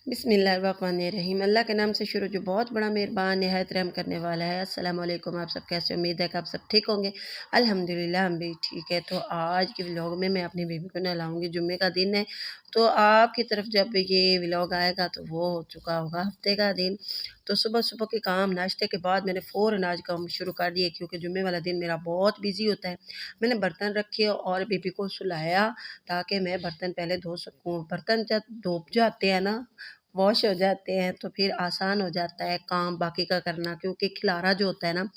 बिस्मिल्लाहिर्रहमानिर्रहीम। अल्लाह के नाम से शुरू जो बहुत बड़ा मेहरबान नहायत रहम करने वाला है। अस्सलाम वालेकुम। आप सब कैसे? उम्मीद है कि आप सब ठीक होंगे। अल्हम्दुलिल्लाह हम भी ठीक है। तो आज के व्लॉग में मैं अपनी बेबी को नहलाऊँगी। जुम्मे का दिन है, तो आपकी तरफ जब ये व्लॉग आएगा तो वो हो चुका होगा हफ्ते का दिन। तो सुबह सुबह के काम नाश्ते के बाद मैंने फ़ौरन आज काम शुरू कर दिए, क्योंकि जुम्मे वाला दिन मेरा बहुत बिज़ी होता है। मैंने बर्तन रखे और बेबी को सुलाया ताकि मैं बर्तन पहले धो सकूँ। बर्तन जब धो जाते हैं ना, वॉश हो जाते हैं, तो फिर आसान हो जाता है काम बाकी का करना, क्योंकि खिलारा जो होता है ना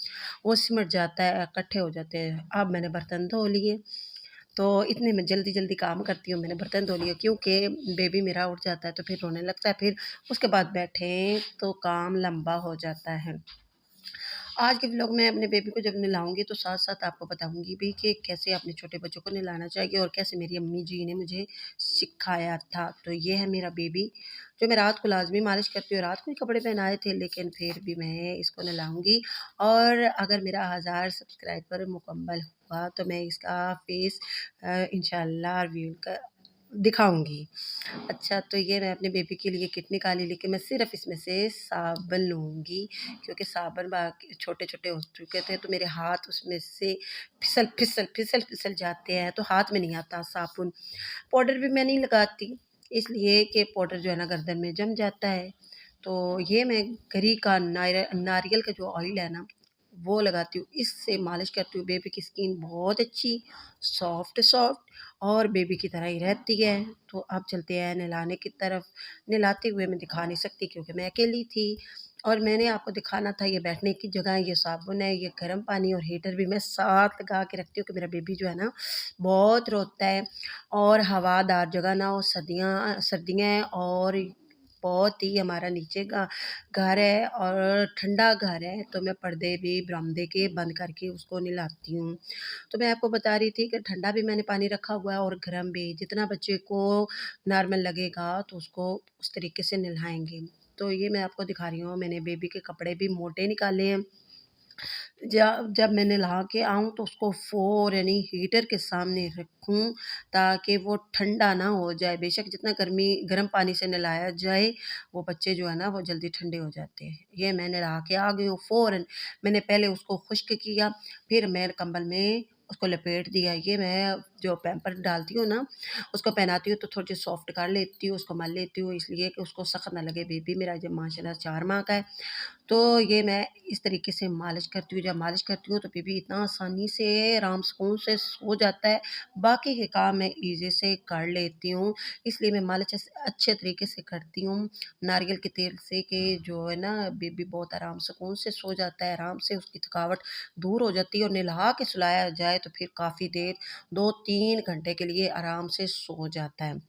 वो सिमट जाता है, इकट्ठे हो जाते हैं। अब मैंने बर्तन धो लिए, तो इतने में जल्दी जल्दी काम करती हूँ। मैंने बर्तन धो लिए क्योंकि बेबी मेरा उठ जाता है तो फिर रोने लगता है, फिर उसके बाद बैठें तो काम लंबा हो जाता है। आज के व्लॉग में अपने बेबी को जब नहलाऊँगी तो साथ-साथ आपको बताऊँगी भी कि कैसे अपने छोटे बच्चों को नहलाना चाहिए और कैसे मेरी अम्मी जी ने मुझे सिखाया था। तो ये है मेरा बेबी, जो मैं रात को लाज़मी मालिश करती हूँ। रात को ही कपड़े पहनाए थे, लेकिन फिर भी मैं इसको नहलाऊँगी। और अगर मेरा 1000 सब्सक्राइबर मुकम्मल हुआ तो मैं इसका फेस इंशाअल्लाह रिवील दिखाऊँगी। अच्छा, तो ये मैं अपने बेबी के लिए किट निकाली, लेकिन मैं सिर्फ़ इसमें से साबुन लूँगी, क्योंकि साबुन बाकी छोटे-छोटे हो चुके थे, तो मेरे हाथ उसमें से फिसल जाते हैं, तो हाथ में नहीं आता साबुन। पाउडर भी मैं नहीं लगाती, इसलिए कि पाउडर जो है ना गर्दन में जम जाता है। तो ये मैं गरी का नारियल का जो ऑयल है ना, वो लगाती हूँ, इससे मालिश करती हूँ। बेबी की स्किन बहुत अच्छी सॉफ्ट और बेबी की तरह ही रहती है। तो अब चलते हैं नहलाने की तरफ। नहलाते हुए मैं दिखा नहीं सकती क्योंकि मैं अकेली थी, और मैंने आपको दिखाना था ये बैठने की जगह, ये साबुन है, ये गर्म पानी और हीटर भी मैं साथ लगा के रखती हूँ कि मेरा बेबी जो है ना बहुत रोता है और हवादार जगह ना हो। सर्दियाँ हैं और बहुत ही हमारा नीचे का घर है और ठंडा घर है, तो मैं पर्दे भी बरामदे के बंद करके उसको नहलाती हूँ। तो मैं आपको बता रही थी कि ठंडा भी मैंने पानी रखा हुआ है और गर्म भी, जितना बच्चे को नॉर्मल लगेगा तो उसको उस तरीके से नहलाएँगे। तो ये मैं आपको दिखा रही हूँ, मैंने बेबी के कपड़े भी मोटे निकाले हैं। जब मैं नहा के आऊँ तो उसको फ़ौरन ही हीटर के सामने रखूँ, ताकि वो ठंडा ना हो जाए। बेशक जितना गर्म पानी से नहलाया जाए, वो बच्चे जो है ना वो जल्दी ठंडे हो जाते हैं। ये मैं नहा के आ गई हूँ फ़ौरन, मैंने पहले उसको खुश्क किया, फिर मैं कंबल में उसको लपेट दिया। ये मैं जो पैम्पर्स डालती हूँ ना, उसको पहनाती हूँ तो थोड़ी सॉफ्ट कर लेती हूँ, उसको मल लेती हूँ, इसलिए कि उसको सख्त ना लगे। बेबी मेरा जब माशाल्लाह 4 माह का है, तो ये मैं इस तरीके से मालिश करती हूँ। जब मालिश करती हूँ तो बेबी इतना आसानी से आराम सुकून से सो जाता है, बाकी के काम मैं ईज़ी से कर लेती हूँ। इसलिए मैं मालिश अच्छे तरीके से करती हूँ नारियल के तेल से, कि जो है ना बेबी बहुत आराम सुकून से सो जाता है, आराम से उसकी थकावट दूर हो जाती है। और नहला के सुलाया जाए तो फिर काफ़ी देर 2-3 घंटे के लिए आराम से सो जाता है।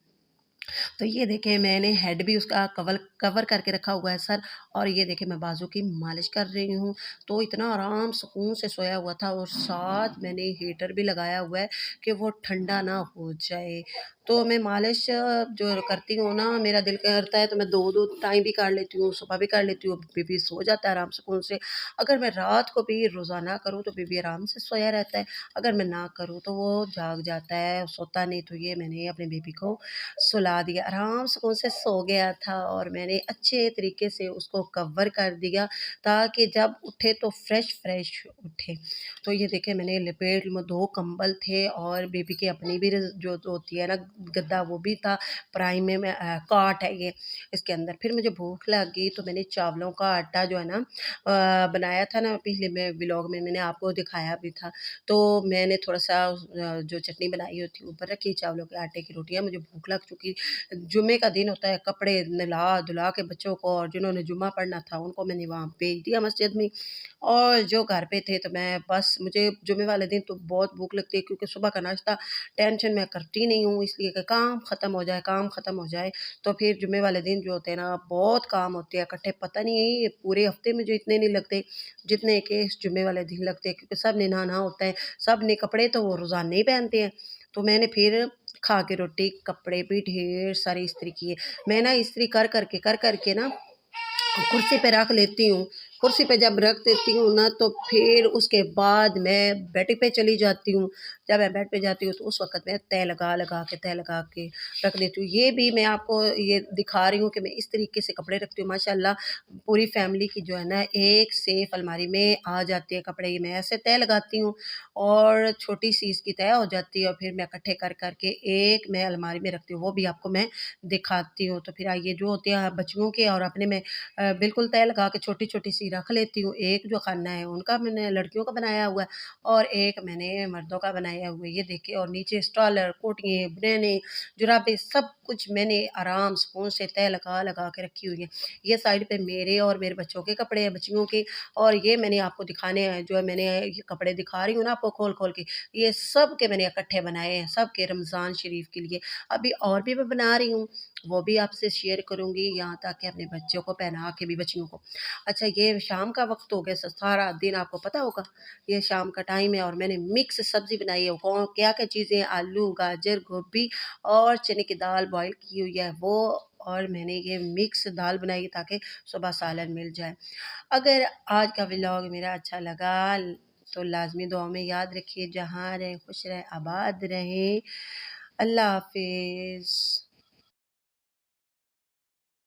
तो ये देखिए मैंने हेड भी उसका कवर कवर करके रखा हुआ है सर, और ये देखिए मैं बाजू की मालिश कर रही हूँ। तो इतना आराम सुकून से सोया हुआ था, और साथ मैंने हीटर भी लगाया हुआ है कि वो ठंडा ना हो जाए। तो मैं मालिश जो करती हूँ ना, मेरा दिल करता है तो मैं 2-2 टाइम भी कर लेती हूँ, सुबह भी कर लेती हूँ, बेबी सो जाता है आराम सुकून से। अगर मैं रात को भी रोज़ाना करूँ तो बेबी आराम से सोया रहता है, अगर मैं ना करूँ तो वो जाग जाता है, सोता नहीं। तो ये मैंने अपने बेबी को सुला दिया, आराम सुकून से सो गया था, और मैंने अच्छे तरीके से उसको कवर कर दिया ताकि जब उठे तो फ्रेश उठे। तो ये देखिए मैंने लपेट में 2 कंबल थे, और बेबी की अपनी भी जो होती है ना गद्दा, वो भी था। प्राइम में कॉट है ये, इसके अंदर। फिर मुझे भूख लग गई तो मैंने चावलों का आटा जो है ना बनाया था ना, पिछले में व्लॉग में मैंने आपको दिखाया भी था। तो मैंने थोड़ा-सा जो चटनी बनाई होती ऊपर रखी, चावलों के आटे की रोटियाँ। मुझे भूख लग चुकी, जुम्मे का दिन होता है, कपड़े नहला-धुला के बच्चों को, और जिन्होंने जुम्मा पढ़ना था उनको मैंने वहाँ भेज दिया मस्जिद में, और जो घर पे थे तो मैं बस, मुझे जुम्मे वाले दिन तो बहुत भूख लगती है, क्योंकि सुबह का नाश्ता टेंशन मैं करती नहीं हूँ, इसलिए कि काम ख़त्म हो जाए। तो फिर जुम्मे वाले दिन जो होते हैं ना, बहुत काम होते हैं इकट्ठे, पता नहीं है ये पूरे हफ्ते मुझे इतने नहीं लगते जितने कि इस जुम्मे वाले दिन लगते हैं, क्योंकि सब ने नहाना होता है, सब ने कपड़े तो वो रोज़ाना ही पहनते हैं। तो मैंने फिर खा के रोटी, कपड़े भी ढेर सारी इस्त्री किए। मैं ना इस्त्री कर कर के ना कुर्सी पे रख लेती हूँ, कुर्सी पे जब रख देती हूँ ना, तो फिर उसके बाद मैं बेड पे चली जाती हूँ। जब मैं बेड पे जाती हूँ तो उस वक़्त मैं तह लगा के रख देती हूँ। ये भी मैं आपको ये दिखा रही हूँ कि मैं इस तरीके से कपड़े रखती हूँ। माशाअल्लाह पूरी फैमिली की जो है ना एक सेफ अलमारी में आ जाती है कपड़े। ये मैं ऐसे तह लगाती हूँ और छोटी-सी इसकी तह हो जाती है और फिर मैं इकट्ठे कर के एक मैं अलमारी में रखती हूँ। वो भी आपको मैं दिखाती हूँ। तो फिर आइए जो होते हैं बच्चियों के और अपने में बिल्कुल तह लगा के छोटी-छोटी सी रख लेती हूँ। एक जो खाना है उनका मैंने लड़कियों का बनाया हुआ है और एक मैंने मर्दों का बनाया हुआ है। ये देखिए और नीचे स्टॉलर, कोटियाँ, बनियानें, जुराबें सब कुछ मैंने आराम सुकून से तह लगा के रखी हुई है। ये साइड पे मेरे और मेरे बच्चों के कपड़े हैं, बच्चियों के और ये मैंने आपको दिखाने हैं जो है मैंने ये कपड़े दिखा रही हूँ ना आपको खोल-खोल के, ये सब के मैंने इकट्ठे बनाए हैं, सब के रमज़ान शरीफ के लिए। अभी और भी मैं बना रही हूँ, वो भी आपसे शेयर करूँगी यहाँ तक कि अपने बच्चों को पहना के भी बच्चियों को। अच्छा ये शाम का वक़्त हो गया सारा दिन आपको पता होगा, ये शाम का टाइम है और मैंने मिक्स सब्ज़ी बनाई है। कौन क्या-क्या चीज़ें आलू, गाजर, गोभी और चने की दाल बॉयल की हुई है वो और मैंने ये मिक्स दाल बनाई है ताकि सुबह सालन मिल जाए। अगर आज का व्लॉग मेरा अच्छा लगा तो लाज़मी दुआ में याद रखिए, जहाँ रहें खुश रहें, आबाद रहें। अल्लाह हाफ़िज़।